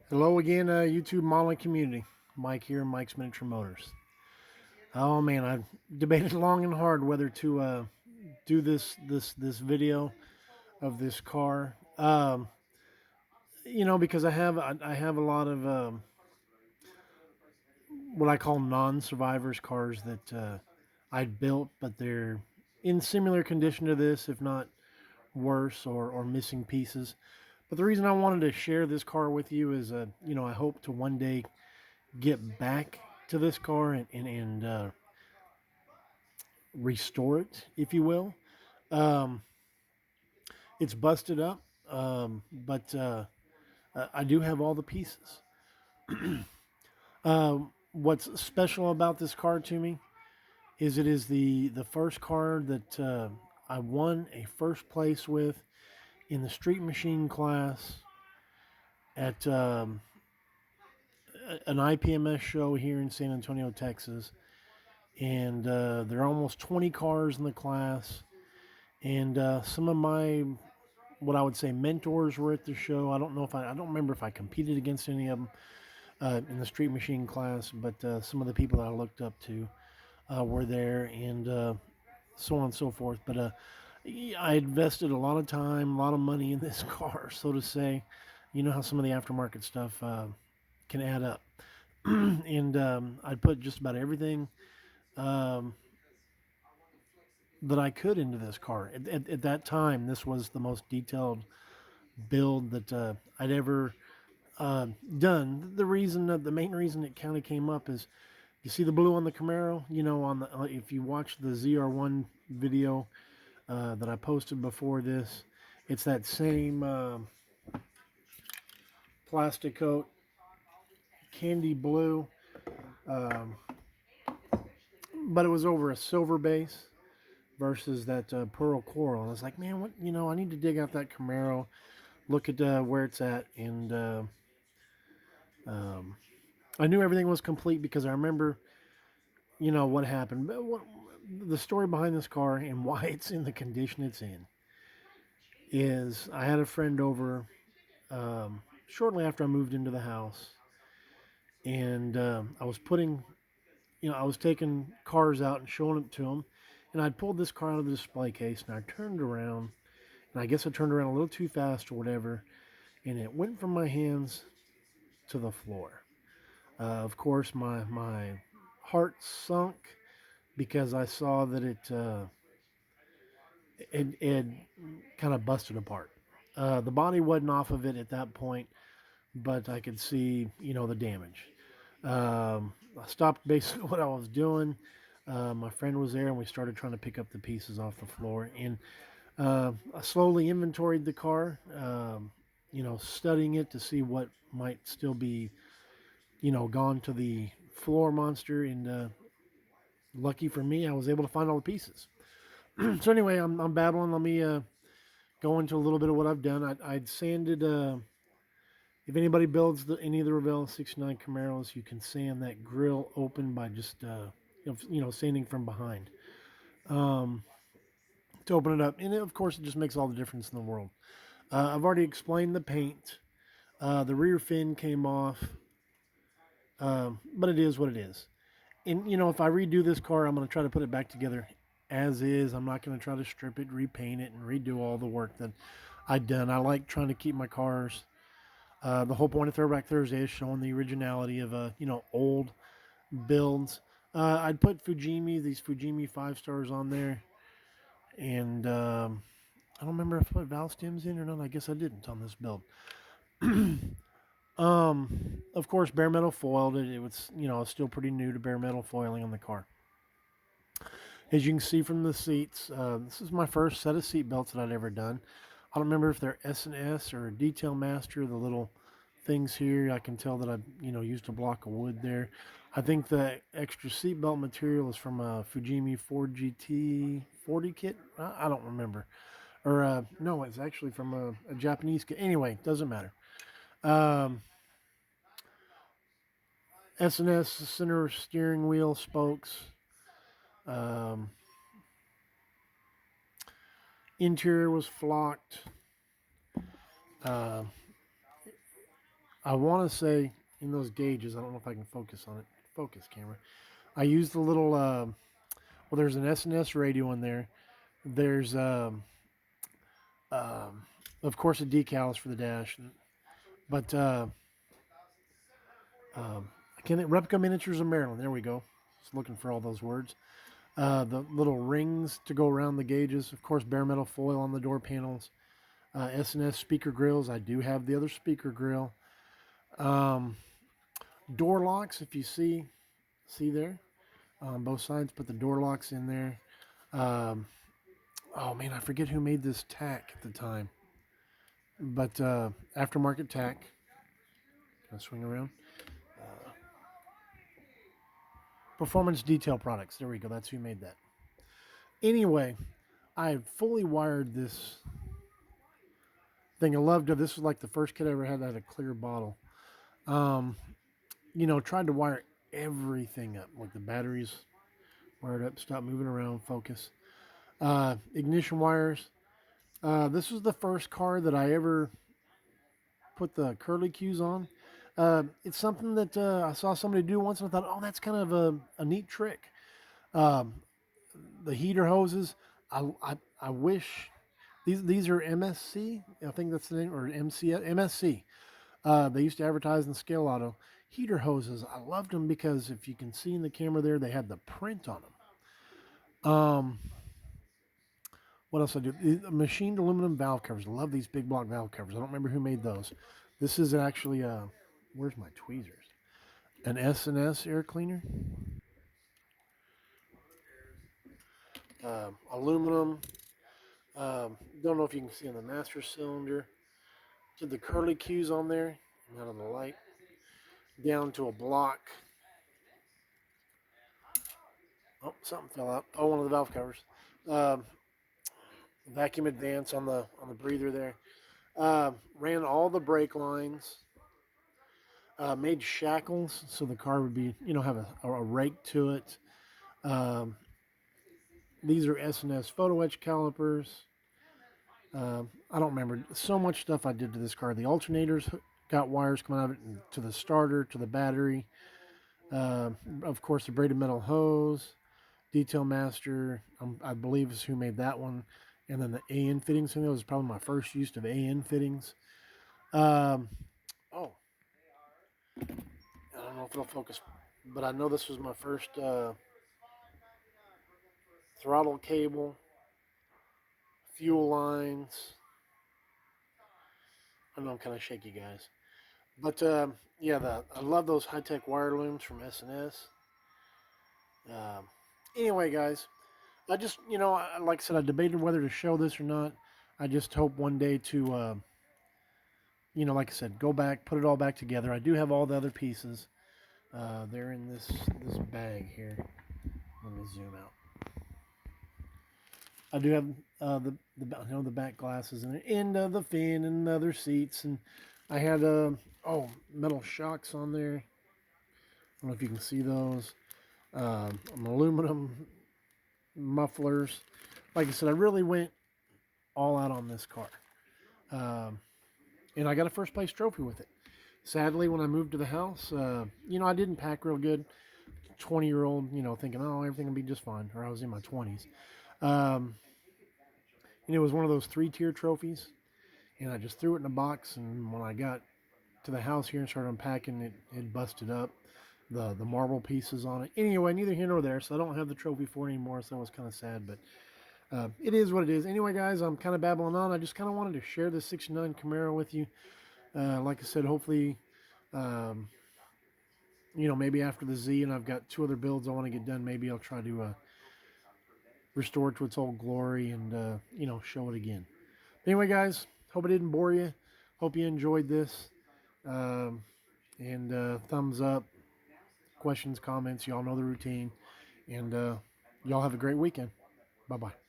Hello again, YouTube modeling community. Mike here, Mike's Miniature Motors. Oh man, I've debated long and hard whether to do this video of this car. Because I have a lot of what I call non-survivors cars that I'd built, but they're in similar condition to this, if not worse, or missing pieces. But the reason I wanted to share this car with you is, I hope to one day get back to this car and restore it, if you will. Um, it's busted up, but I do have all the pieces. What's special about this car to me is it is the first car that I won a first place with in the street machine class at an IPMS show here in San Antonio, Texas. And there are almost 20 cars in the class. And some of my, what I would say, mentors were at the show. I don't remember if I competed against any of them in the street machine class, but some of the people that I looked up to were there, and so on and so forth. But I invested a lot of time, a lot of money in this car, so to say. You know how some of the aftermarket stuff can add up. And I put just about everything um, that I could into this car. At that time, this was the most detailed build that I'd ever done. The main reason it kind of came up is, you see the blue on the Camaro. If you watch the ZR1 video that I posted before this, it's that same plastic coat, candy blue, um, but it was over a silver base versus that pearl coral. And I was like, man, what? I need to dig out that Camaro, look at where it's at, and um, I knew everything was complete because I remember, what happened. But the story behind this car and why it's in the condition it's in is I had a friend over shortly after I moved into the house, and I was taking cars out and showing it to him, and I'd pulled this car out of the display case, and I turned around, and I guess I turned around a little too fast or whatever, and it went from my hands to the floor. Of course, my heart sunk because I saw that it kind of busted apart. The body wasn't off of it at that point, but I could see, the damage. I stopped basically what I was doing. My friend was there, and we started trying to pick up the pieces off the floor. And I slowly inventoried the car, studying it to see what might still be, gone to the floor monster. And lucky for me, I was able to find all the pieces. So anyway, I'm babbling. Let me go into a little bit of what I've done. I'd sanded. If anybody builds any of the Revell 69 Camaros, you can sand that grill open by just sanding from behind um, to open it up. And of course, it just makes all the difference in the world. I've already explained the paint. The rear fin came off, but it is what it is. And if I redo this car, I'm going to try to put it back together as is. I'm not going to try to strip it, repaint it, and redo all the work that I've done. I like trying to keep my cars. The whole point of Throwback Thursday is showing the originality of old builds. I'd put these Fujimi 5 stars on there, and I don't remember if I put valve stems in or not. I guess I didn't on this build. Of course, bare metal foiled it. It was still pretty new to bare metal foiling on the car. As you can see from the seats, this is my first set of seat belts that I'd ever done. I don't remember if they're S&S or Detail Master, the little things here. I can tell that I used a block of wood there. I think the extra seatbelt material is from a Fujimi 4GT 40 kit. I don't remember. Or no, it's actually from a Japanese kit. Anyway, doesn't matter. S&S center steering wheel spokes. Um, Interior was flocked. Uh, I want to say in those gauges, I don't know if I can focus on it. Focus camera. I used the little. Well, there's an SNS radio in there. There's um, of course, the decals for the dash, but I can't think, replica miniatures of Maryland. There we go. Just looking for all those words. The little rings to go around the gauges. Of course, bare metal foil on the door panels. SNS speaker grills. I do have the other speaker grill. Um, Door locks, if you see there on both sides. Put the door locks in there. Um, oh man, I forget who made this tack at the time, but aftermarket tack. Can I swing around? Performance Detail Products. There we go. That's who made that. Anyway, I fully wired this thing. I loved it. This was like the first kit I ever had that had a clear bottle. Um, tried to wire everything up, like the batteries wired up, stop moving around, focus. Ignition wires. This was the first car that I ever put the curly cues on. It's something that I saw somebody do once, and I thought, oh, that's kind of a neat trick. Um, the heater hoses. I wish these are MSC. I think that's the name, or MSC. They used to advertise in Scale Auto heater hoses. I loved them because if you can see in the camera there, they had the print on them. What else I do? Machined aluminum valve covers. I love these big block valve covers. I don't remember who made those. This is actually where's my tweezers? An S&S air cleaner. Aluminum. Don't know if you can see on the master cylinder. Did the curly cues on there, not on the light. Down to a block. Oh, something fell out. Oh, one of the valve covers. Um, Vacuum advance on the breather there. Ran all the brake lines. Made shackles so the car would be, have a rake to it. Um, these are S&S photo etch calipers. I don't remember. So much stuff I did to this car. The alternators got wires coming out of it to the starter, to the battery. Of course, the braided metal hose. Detail Master, I believe is who made that one. And then the AN fittings. I think that was probably my first use of AN fittings. Oh, I don't know if it'll focus, but I know this was my first throttle cable, fuel lines. I know I'm kind of shaky, guys. But yeah, I love those high-tech wire looms from S&S. Anyway, guys, I just, like I said, I debated whether to show this or not. I just hope one day to, like I said, go back, put it all back together. I do have all the other pieces. They're in this bag here. Let me zoom out. I do have the back glasses and the fin and the other seats, and I had metal shocks on there. I don't know if you can see those. Aluminum mufflers. Like I said, I really went all out on this car. And I got a first place trophy with it. Sadly, when I moved to the house, I didn't pack real good. 20-year-old, thinking, oh, everything will be just fine. Or I was in my 20s. And it was one of those 3-tier trophies. And I just threw it in a box. And when I got to the house here and started unpacking it, it busted up. The marble pieces on it. Anyway, neither here nor there. So I don't have the trophy for it anymore. So that was kind of sad. But it is what it is. Anyway, guys, I'm kind of babbling on. I just kind of wanted to share this 69 Camaro with you. Like I said, hopefully, maybe after the Z and I've got 2 other builds I want to get done, maybe I'll try to restore it to its old glory and, show it again. Anyway, guys, hope it didn't bore you. Hope you enjoyed this. And thumbs up, questions, comments. Y'all know the routine. And y'all have a great weekend. Bye-bye.